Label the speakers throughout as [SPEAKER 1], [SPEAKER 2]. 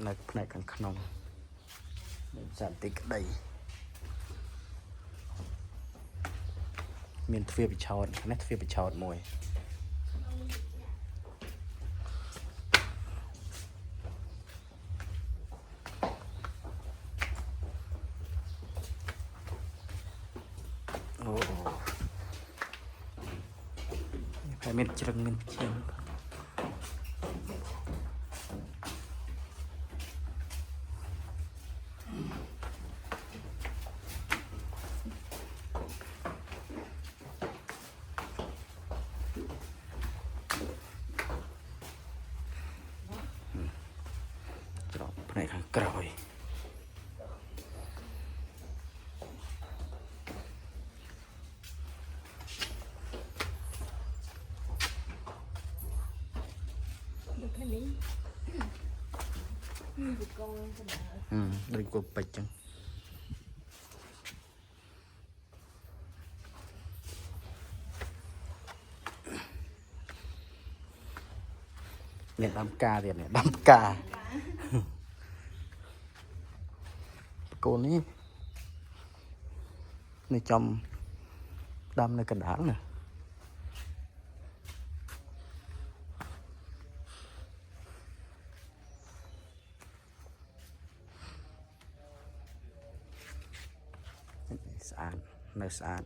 [SPEAKER 1] នៅផ្នែកខាងក្នុងសន្តិក្តីមានទ្វារពិឆោតនេះទ្វារពិឆោតមួយអូតែមានជ្រឹងមានជាងផ្នែកខាងក្រោយដូចគប់ពេជ្រចឹងមានដាំកាទៀតនេះដាំកាកូននេះនេះចំដាំនៅកណ្ដាលណាស្អាតនៅស្អាត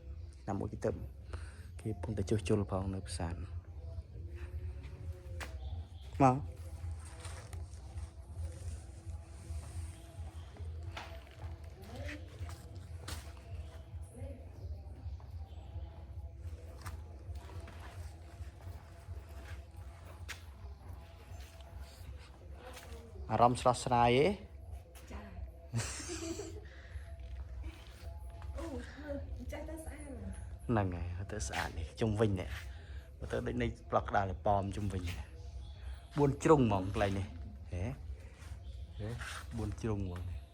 [SPEAKER 1] ណាមួយទៅគេពងតែជួសជុលផងនៅផ្សារមកអារម្មណ៍ស្រស់ស្រាយទេហ្នឹងហើយទៅស្អាតនេះជុំវិញនេះទៅដូចនៃប្លុកក្តារប៉មជុំវិញ4ជ្រុងហ្មងកន្លែងនេះហេ4ជ្រុងហ្មង